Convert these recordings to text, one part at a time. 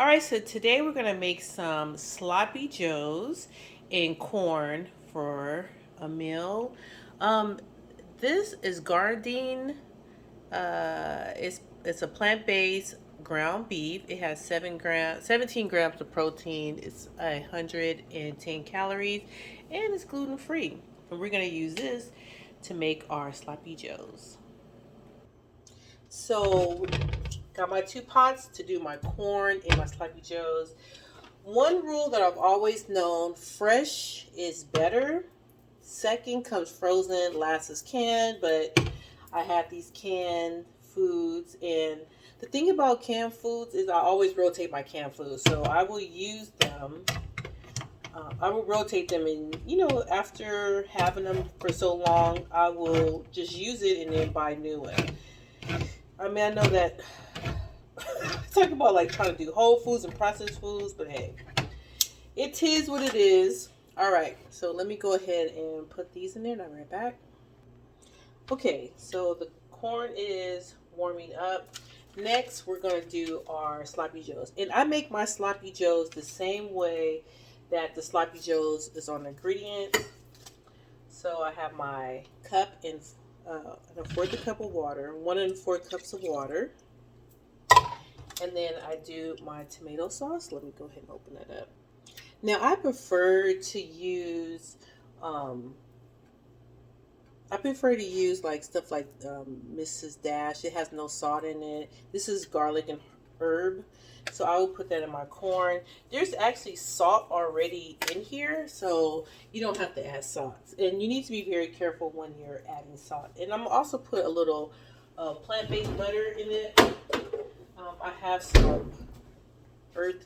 All right, so today we're gonna make some sloppy joes and corn for a meal. Um, this is Gardein. It's a plant-based ground beef. It has 17 grams of protein. It's 110 calories, and it's gluten free. And we're gonna use this to make our sloppy joes. So, got my two pots to do my corn and my sloppy joes. One rule that I've always known, fresh is better. Second comes frozen, last is canned, but I have these canned foods, and the thing about canned foods is I always rotate my canned foods. So I will use them. I will rotate them, and after having them for so long, I will just use it and then buy new ones. I mean, I know that talk about like trying to do whole foods and processed foods, but hey, it is what it is. All right, so let me go ahead and put these in there and I'll be right back. Okay, so the corn is warming up. Next, we're going to do our sloppy joes. And I make my sloppy joes the same way that the sloppy joes is on the ingredients. So I have my cup and a fourth a cup of water, 1 4 cups of water. And then I do my tomato sauce. Let me go ahead and open that up. Now I prefer to use like stuff like Mrs. Dash. It has no salt in it. This is garlic and herb. So I will put that in my corn. There's actually salt already in here, so you don't have to add salt. And you need to be very careful when you're adding salt. And I'm also put a little plant-based butter in it. I have some earth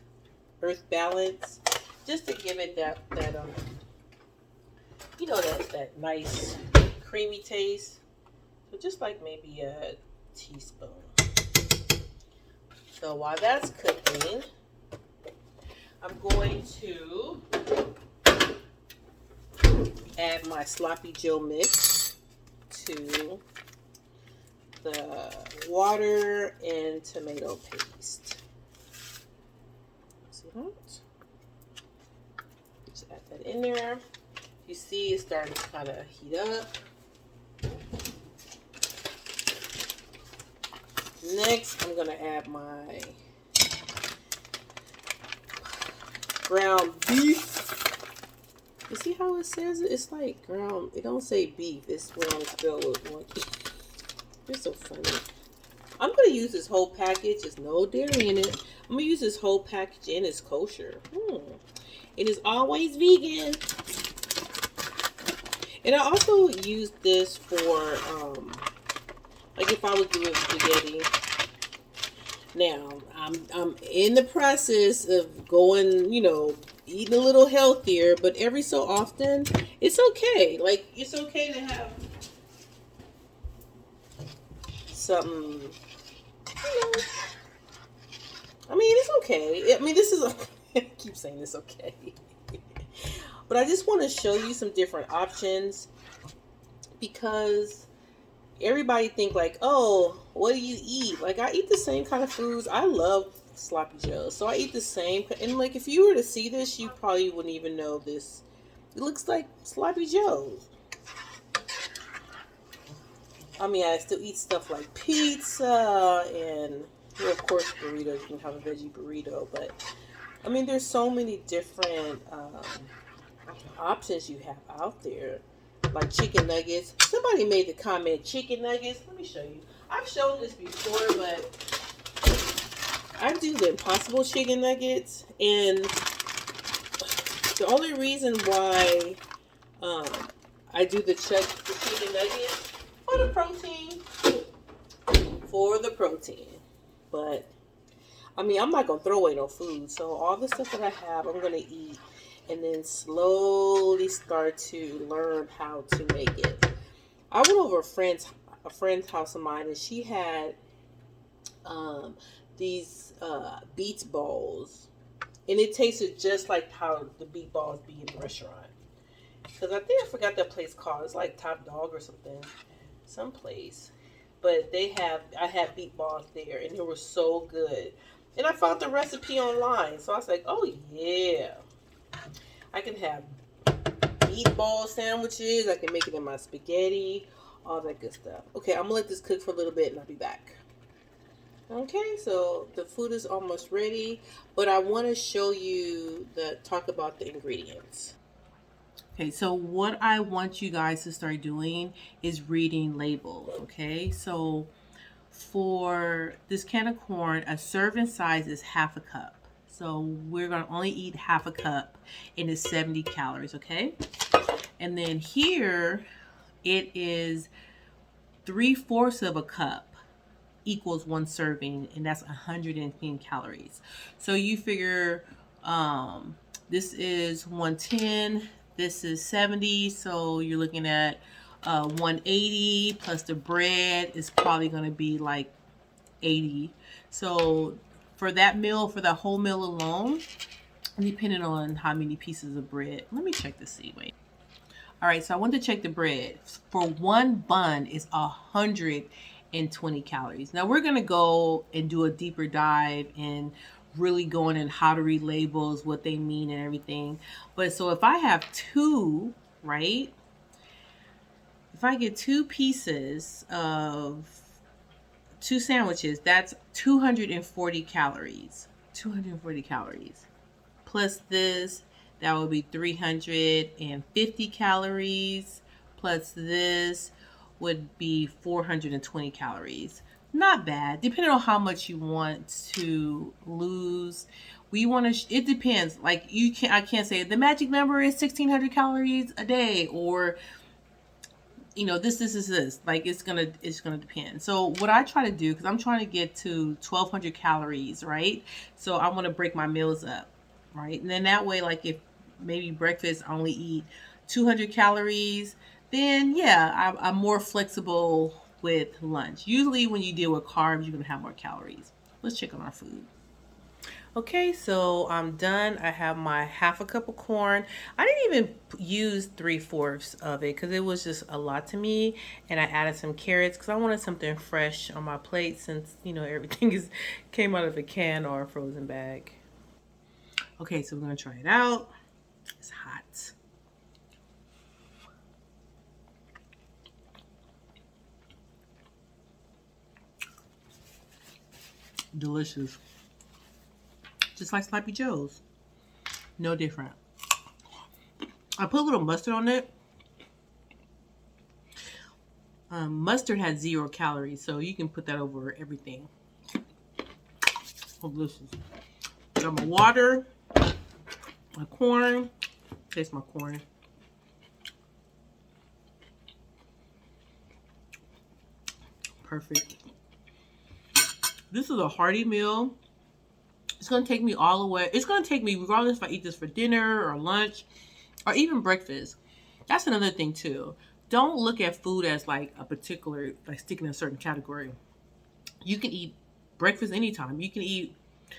balance just to give it that that nice creamy taste. So just like maybe a teaspoon. So while that's cooking, I'm going to add my sloppy joe mix to the water and tomato paste. See that? Just add that in there. You see it's starting to kind of heat up. Next, I'm going to add my ground beef. You see how it says it? It's like ground. It don't say beef. It's ground spelled with one. You're so funny. I'm going to use this whole package. There's no dairy in it. I'm going to use this whole package and it's kosher. It is always vegan. And I also use this for, like if I was doing spaghetti. Now, I'm in the process of going, eating a little healthier, but every so often, it's okay. Like, it's okay to have something, I mean, it's okay. I mean, this is, I keep saying it's okay. But I just want to show you some different options because everybody think like, oh, what do you eat? Like, I eat the same kind of foods. I love sloppy joes, so I eat the same. And like, if you were to see this, you probably wouldn't even know this. It looks like sloppy joes. I mean, I still eat stuff like pizza and, well, of course, burritos. You can have a veggie burrito, but I mean, there's so many different options you have out there. Like chicken nuggets. Somebody made the comment, chicken nuggets. Let me show you. I've shown this before, but I do the Impossible chicken nuggets, and the only reason why I do the chicken nuggets for the protein, But I mean, I'm not gonna throw away no food, so all the stuff that I have, I'm gonna eat and then slowly start to learn how to make it. I went over a friend's house of mine, and she had these beets balls, and it tasted just like how the beet balls be in the restaurant. Because I think I forgot that place called. It's like Top Dog or something, some place. But I had beet balls there, and they were so good. And I found the recipe online. So I was like, oh yeah. I can have meatball sandwiches. I can make it in my spaghetti. All that good stuff. Okay, I'm going to let this cook for a little bit and I'll be back. Okay, so the food is almost ready. But I want to show you talk about the ingredients. Okay, so what I want you guys to start doing is reading labels, okay? So for this can of corn, a serving size is half a cup. So we're gonna only eat half a cup and it's 70 calories, okay? And then here it is 3/4 of a cup equals one serving, and that's 110 calories. So you figure this is 110, this is 70, so you're looking at 180 plus the bread is probably going to be like 80. So for that meal, for the whole meal alone, depending on how many pieces of bread, let me check to see. Wait. All right, so I want to check the bread. For one bun is 120 calories. Now we're gonna go and do a deeper dive and really going in how to read labels, what they mean and everything. But so if I have two, right? If I get two pieces of two sandwiches, that's 240 calories. 240 calories. Plus this, that would be 350 calories. Plus this would be 420 calories. Not bad, depending on how much you want to lose. We want to, it depends. Like I can't say the magic number is 1600 calories a day, or this. Like it's gonna depend. So what I try to do, because I'm trying to get to 1200 calories, right? So I want to break my meals up, right? And then that way, like if maybe breakfast I only eat 200 calories, then yeah, I'm more flexible with lunch. Usually when you deal with carbs, you're gonna have more calories. Let's check on our food. Okay, so I'm done. I have my half a cup of corn. I didn't even use 3/4 of it because it was just a lot to me. And I added some carrots because I wanted something fresh on my plate since, everything came out of a can or a frozen bag. Okay, so we're gonna try it out. It's hot. Delicious. Just like Sloppy Joe's. No different. I put a little mustard on it. Mustard has 0 calories, so you can put that over everything. Oh, delicious. Got my water, my corn. Taste my corn. Perfect. This is a hearty meal. It's going to take me all the way. It's going to take me regardless if I eat this for dinner or lunch or even breakfast. That's another thing too. Don't look at food as like a particular, like sticking in a certain category. You can eat breakfast anytime. You can eat,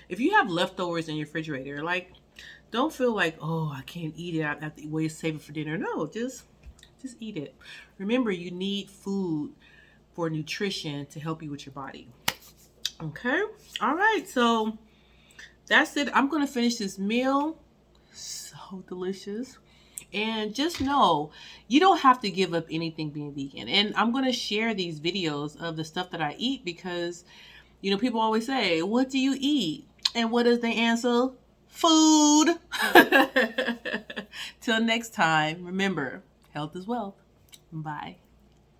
if you have leftovers in your refrigerator, like don't feel like, oh, I can't eat it. I have to wait, save it for dinner. No, just eat it. Remember, you need food for nutrition to help you with your body. Okay. All right. So that's it. I'm going to finish this meal. So delicious. And just know, you don't have to give up anything being vegan. And I'm going to share these videos of the stuff that I eat because, people always say, what do you eat? And what is the answer? Food. Till next time, remember, health is wealth. Bye.